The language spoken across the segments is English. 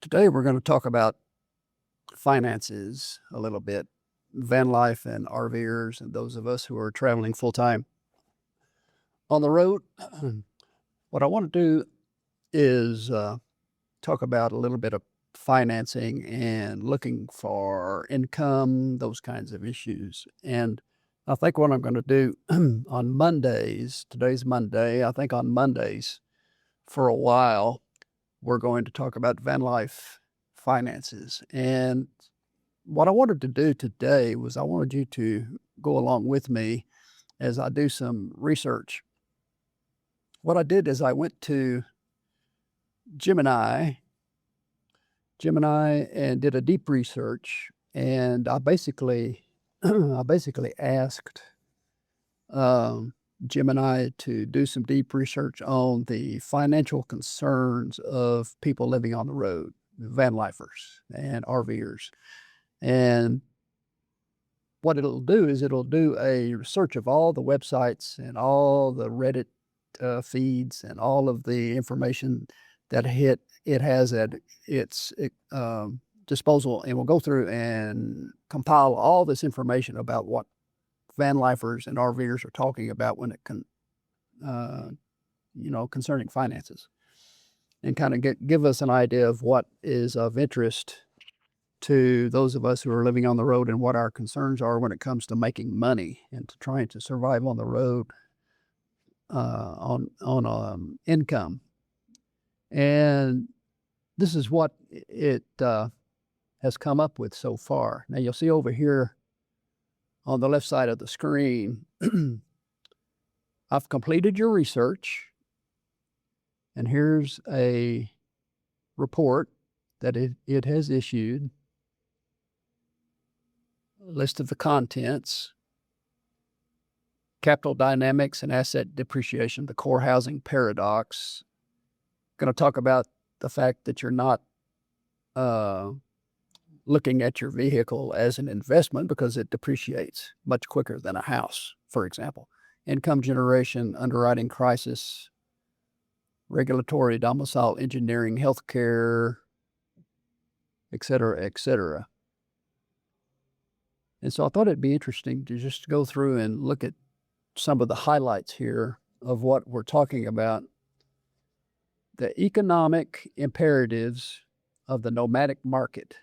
Today we're going to talk about finances a little bit, van life and RVers and those of us who are traveling full time on the road. What I want to do is talk about a little bit of financing and looking for income, those kinds of issues. And I think what I'm going to do on Mondays, today's Monday, I think on Mondays for a while, we're going to talk about van life finances. And what I wanted to do today was I wanted you to go along with me as I do some research. What I did is I went to Gemini and did a deep research, and I basically asked Gemini to do some deep research on the financial concerns of people living on the road, van lifers and RVers. And what it'll do is it'll do a search of all the websites and all the Reddit feeds and all of the information that it has at its disposal, and we'll go through and compile all this information about what van lifers and RVers are talking about when it concerning finances, and kind of give us an idea of what is of interest to those of us who are living on the road and what our concerns are when it comes to making money and to trying to survive on the road on income. And this is what it has come up with so far. Now you'll see over here on the left side of the screen, I've completed your research, and here's a report that it has issued. List of the contents: capital dynamics and asset depreciation, the core housing paradox. Going to talk about the fact that you're not looking at your vehicle as an investment because it depreciates much quicker than a house, for example. Income generation, underwriting crisis, regulatory, domicile, engineering, healthcare, et cetera, et cetera. And so I thought it'd be interesting to just go through and look at some of the highlights here of what we're talking about. The economic imperatives of the nomadic market.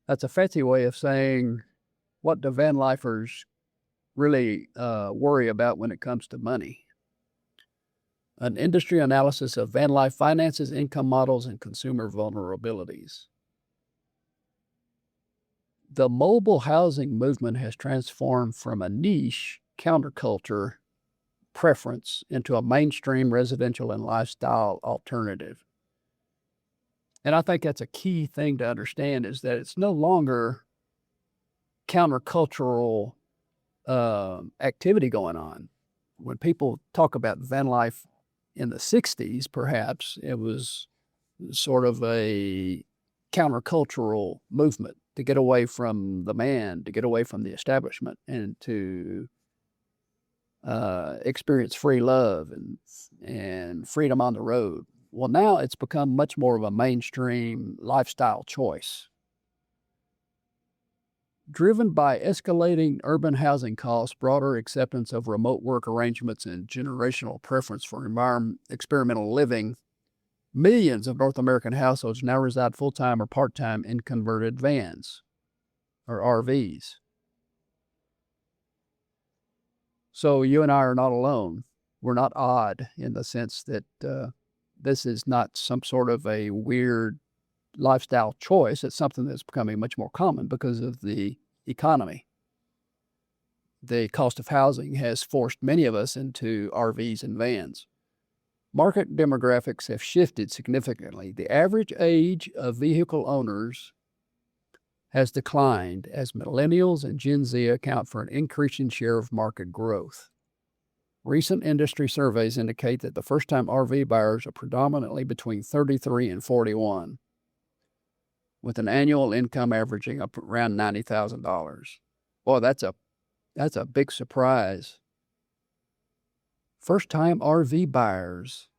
That's a fancy way of saying what do van lifers really worry about when it comes to money. An industry analysis of van life finances, income models, and consumer vulnerabilities. The mobile housing movement has transformed from a niche counterculture preference into a mainstream residential and lifestyle alternative. And I think that's a key thing to understand, is that it's no longer countercultural activity going on. When people talk about van life in the 60s, perhaps, it was sort of a countercultural movement to get away from the man, to get away from the establishment, and to experience free love and freedom on the road. Well, now it's become much more of a mainstream lifestyle choice. Driven by escalating urban housing costs, broader acceptance of remote work arrangements, and generational preference for experimental living, millions of North American households now reside full-time or part-time in converted vans, or RVs. So you and I are not alone. We're not odd in the sense that this is not some sort of a weird lifestyle choice. It's something that's becoming much more common because of the economy. The cost of housing has forced many of us into RVs and vans. Market demographics have shifted significantly. The average age of vehicle owners has declined as millennials and Gen Z account for an increasing share of market growth. Recent industry surveys indicate that the first-time RV buyers are predominantly between 33 and 41, with an annual income averaging up around $90,000. Boy, that's a big surprise. First-time RV buyers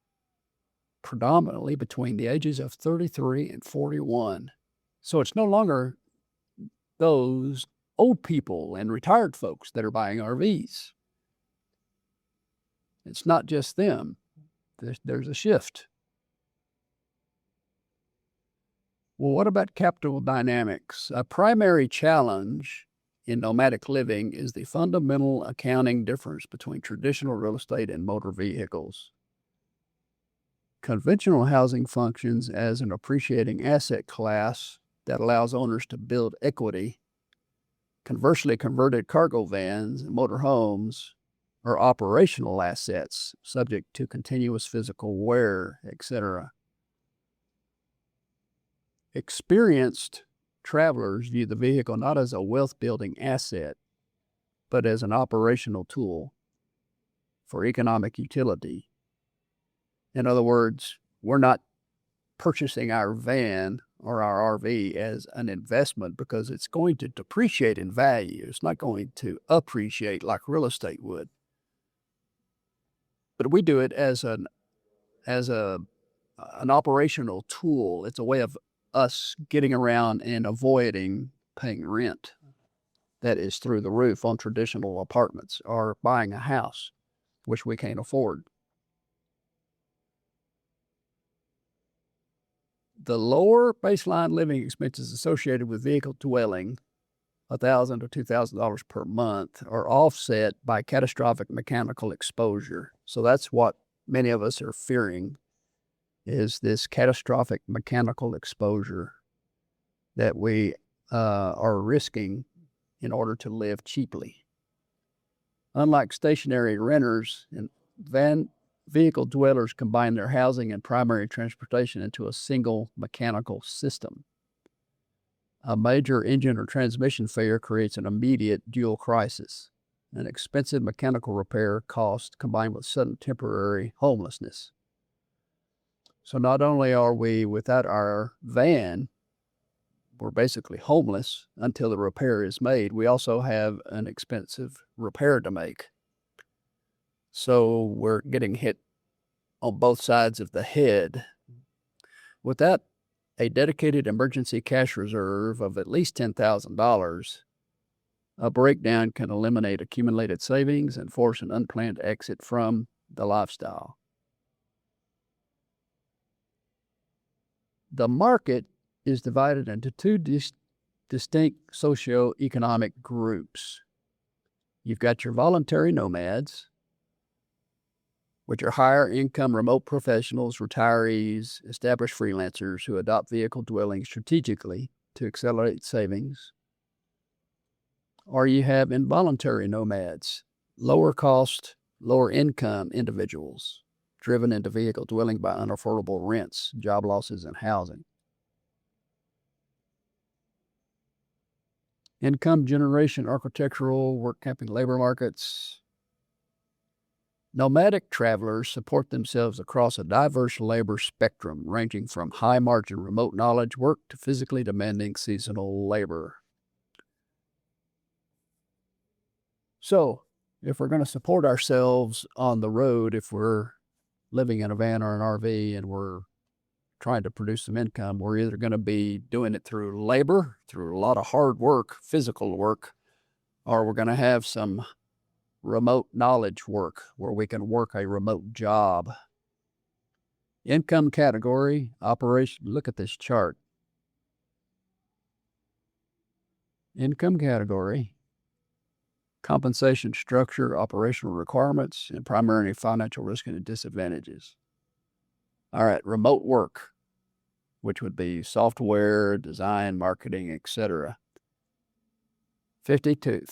predominantly between the ages of 33 and 41. So it's no longer those old people and retired folks that are buying RVs. It's not just them. There's a shift. Well, what about capital dynamics? A primary challenge in nomadic living is the fundamental accounting difference between traditional real estate and motor vehicles. Conventional housing functions as an appreciating asset class that allows owners to build equity. Conversely, converted cargo vans and motor homes are operational assets subject to continuous physical wear, etc. Experienced travelers view the vehicle not as a wealth-building asset, but as an operational tool for economic utility. In other words, we're not purchasing our van or our RV as an investment because it's going to depreciate in value. It's not going to appreciate like real estate would. But we do it as an operational tool. It's a way of us getting around and avoiding paying rent that is through the roof on traditional apartments or buying a house, which we can't afford. The lower baseline living expenses associated with vehicle dwelling, $1,000 to $2,000 per month, are offset by catastrophic mechanical exposure. So that's what many of us are fearing, is this catastrophic mechanical exposure that we are risking in order to live cheaply. Unlike stationary renters, and vehicle dwellers combine their housing and primary transportation into a single mechanical system. A major engine or transmission failure creates an immediate dual crisis, an expensive mechanical repair cost combined with sudden temporary homelessness. So not only are we without our van, we're basically homeless until the repair is made. We also have an expensive repair to make. So we're getting hit on both sides of the head. Without a dedicated emergency cash reserve of at least $10,000, a breakdown can eliminate accumulated savings and force an unplanned exit from the lifestyle. The market is divided into two distinct socioeconomic groups. You've got your voluntary nomads, which are higher income remote professionals, retirees, established freelancers who adopt vehicle dwelling strategically to accelerate savings. Or you have involuntary nomads, lower cost, lower income individuals driven into vehicle dwelling by unaffordable rents, job losses, and housing. Income generation, architectural, work camping labor markets. Nomadic travelers support themselves across a diverse labor spectrum, ranging from high-margin remote knowledge work to physically demanding seasonal labor. So, if we're going to support ourselves on the road, if we're living in a van or an RV and we're trying to produce some income, we're either going to be doing it through labor, through a lot of hard work, physical work, or we're going to have some remote knowledge work where we can work a remote job. Income category, operation, look at this chart. Income category, compensation structure, operational requirements, and primary financial risk and disadvantages. All right, remote work, which would be software, design, marketing, etc. $50,000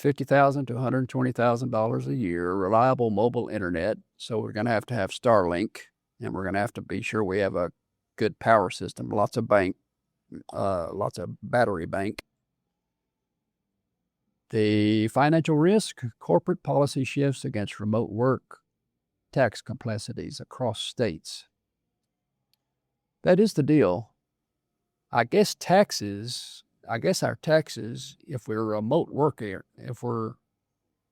to $120,000 a year, reliable mobile internet. So we're going to have Starlink, and we're going to have to be sure we have a good power system, lots of battery bank. The financial risk, corporate policy shifts against remote work, tax complexities across states. That is the deal. I guess our taxes, if we're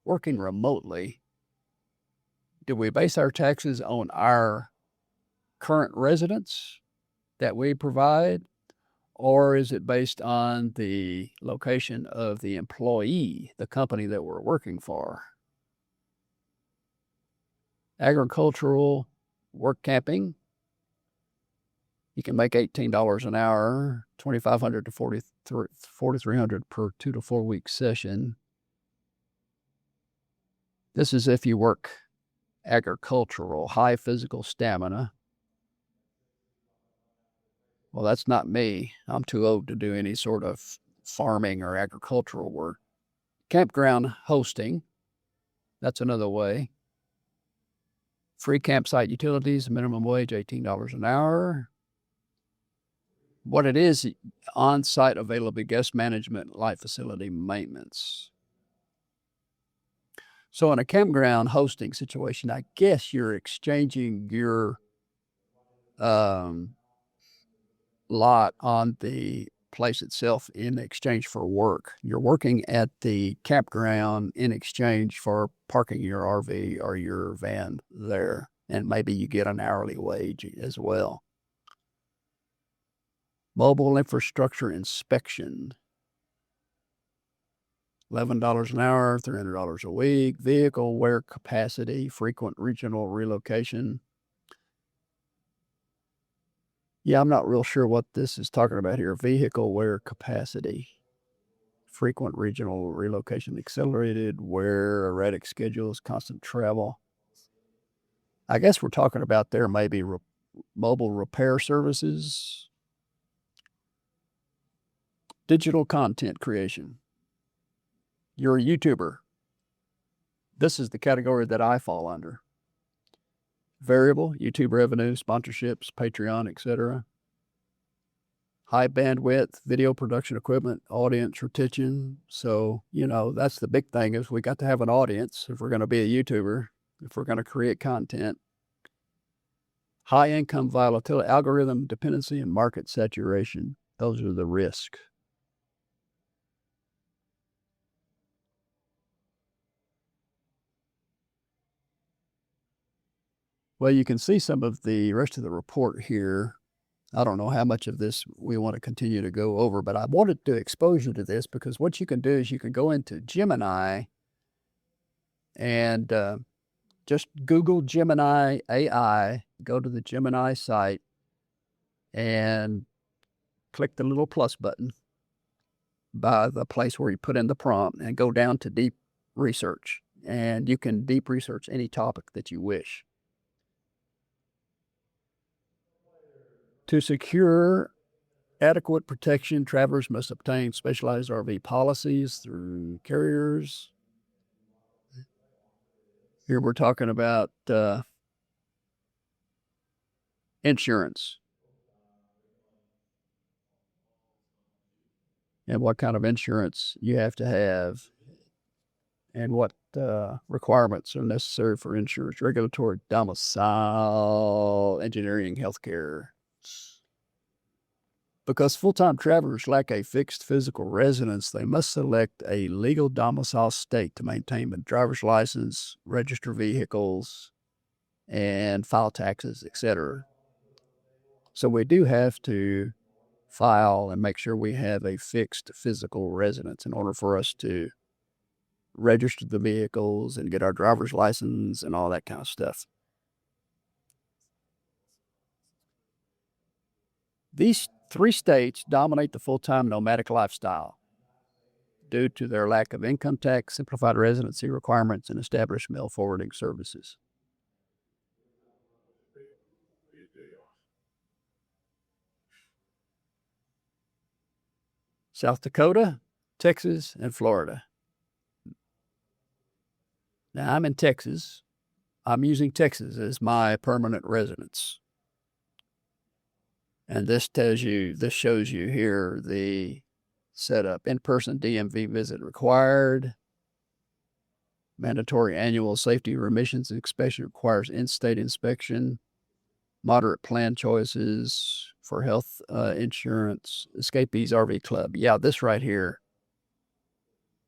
working remotely, do we base our taxes on our current residence that we provide, or is it based on the location of the employee, the company that we're working for? Agricultural work camping, you can make $18 an hour, $2,500 to $4,300 per 2 to 4 week session. This is if you work agricultural, high physical stamina. Well, that's not me. I'm too old to do any sort of farming or agricultural work. Campground hosting, that's another way. Free campsite utilities, minimum wage, $18 an hour. What it is, on-site available guest management, light facility maintenance. So in a campground hosting situation, I guess you're exchanging your lot on the place itself in exchange for work. You're working at the campground in exchange for parking your RV or your van there, and maybe you get an hourly wage as well. Mobile infrastructure inspection, $11 an hour, $300 a week. Vehicle wear capacity, frequent regional relocation. Yeah, I'm not real sure what this is talking about here. Vehicle wear capacity, frequent regional relocation, accelerated wear, erratic schedules, constant travel. I guess we're talking about there maybe mobile repair services, digital content creation. You're a YouTuber. This is the category that I fall under. Variable, YouTube revenue, sponsorships, Patreon, etc. High bandwidth, video production equipment, audience retention. So, that's the big thing is we got to have an audience if we're going to be a YouTuber, if we're going to create content. High income volatility, algorithm dependency, and market saturation. Those are the risks. Well, you can see some of the rest of the report here. I don't know how much of this we want to continue to go over, but I wanted to expose you to this because what you can do is you can go into Gemini and just Google Gemini AI, go to the Gemini site and click the little plus button by the place where you put in the prompt and go down to deep research. And you can deep research any topic that you wish. To secure adequate protection, travelers must obtain specialized RV policies through carriers. Here we're talking about insurance and what kind of insurance you have to have and what requirements are necessary for insurance, regulatory, domicile, engineering, healthcare. Because full-time travelers lack a fixed physical residence, they must select a legal domicile state to maintain a driver's license, register vehicles, and file taxes, etc. So we do have to file and make sure we have a fixed physical residence in order for us to register the vehicles and get our driver's license and all that kind of stuff. These 3 states dominate the full-time nomadic lifestyle due to their lack of income tax, simplified residency requirements, and established mail forwarding services. South Dakota, Texas, and Florida. Now, I'm in Texas. I'm using Texas as my permanent residence. And this shows you here the setup. In-person DMV visit required. Mandatory annual safety remissions inspection requires in-state inspection. Moderate plan choices for health insurance. Escapees RV Club. Yeah, this right here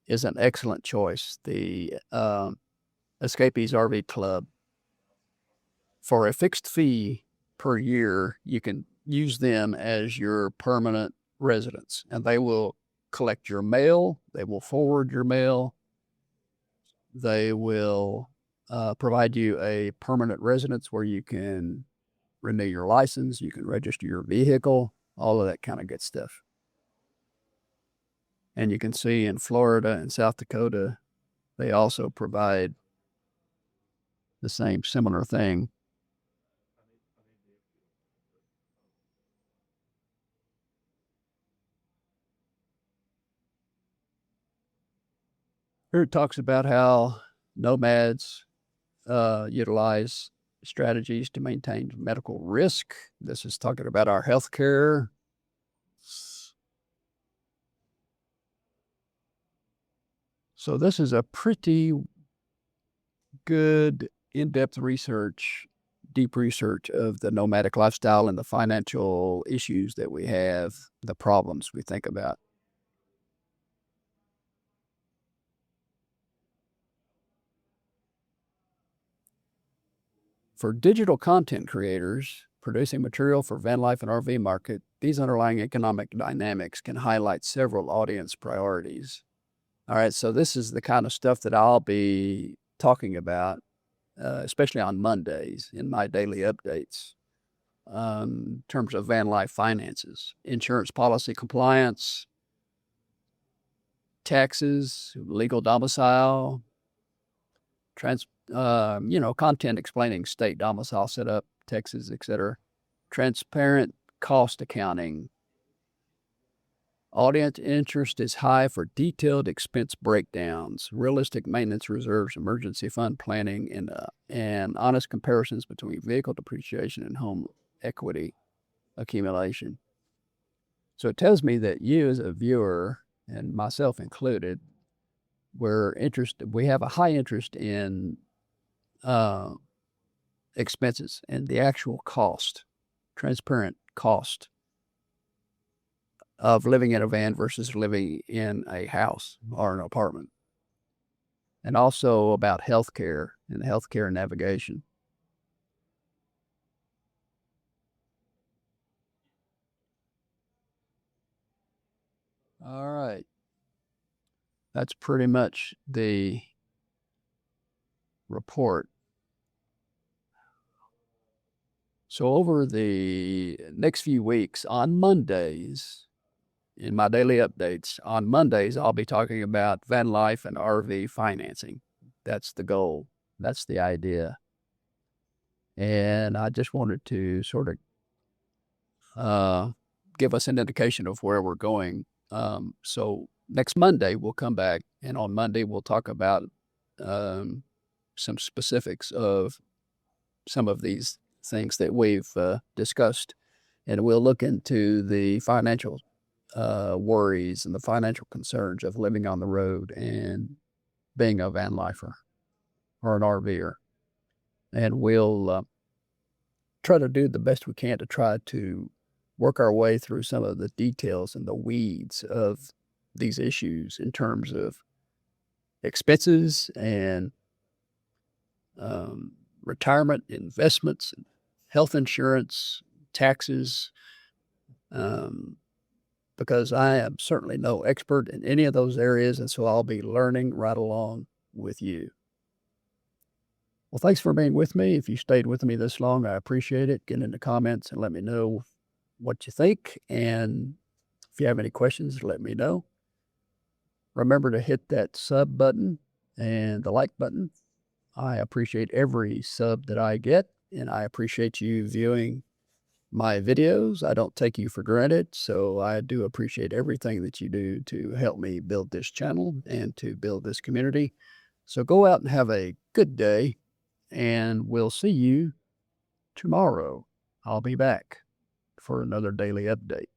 is an excellent choice. The Escapees RV Club. For a fixed fee, per year, you can use them as your permanent residence, and they will collect your mail. They will forward your mail. They will provide you a permanent residence where you can renew your license, you can register your vehicle, all of that kind of good stuff. And you can see in Florida and South Dakota, they also provide the same similar thing. Here it talks about how nomads utilize strategies to maintain medical risk. This is talking about our health care. So this is a pretty good in-depth research, deep research of the nomadic lifestyle and the financial issues that we have, the problems we think about. For digital content creators producing material for van life and RV market, these underlying economic dynamics can highlight several audience priorities. All right, so this is the kind of stuff that I'll be talking about, especially on Mondays in my daily updates, in terms of van life finances, insurance policy compliance, taxes, legal domicile, content explaining state domicile setup, Texas, etc. Transparent cost accounting. Audience interest is high for detailed expense breakdowns, realistic maintenance reserves, emergency fund planning, and honest comparisons between vehicle depreciation and home equity accumulation. So it tells me that you as a viewer, and myself included, we have a high interest in expenses and the actual cost, transparent cost of living in a van versus living in a house or an apartment. And also about healthcare and healthcare navigation. All right. That's pretty much the report. So over the next few weeks, on Mondays, in my daily updates, on Mondays, I'll be talking about van life and RV financing. That's the goal. That's the idea. And I just wanted to sort of give us an indication of where we're going. So next Monday, we'll come back, and on Monday, we'll talk about some specifics of some of these things that we've discussed, and we'll look into the financial worries and the financial concerns of living on the road and being a van lifer or an RVer. And we'll try to do the best we can to try to work our way through some of the details and the weeds of these issues in terms of expenses and retirement, investments, health insurance, taxes, because I am certainly no expert in any of those areas, and so I'll be learning right along with you. Well, thanks for being with me. If you stayed with me this long, I appreciate it. Get in the comments and let me know what you think, and if you have any questions, let me know. Remember to hit that sub button and the like button. I appreciate every sub that I get, and I appreciate you viewing my videos. I don't take you for granted, so I do appreciate everything that you do to help me build this channel and to build this community. So go out and have a good day, and we'll see you tomorrow. I'll be back for another daily update.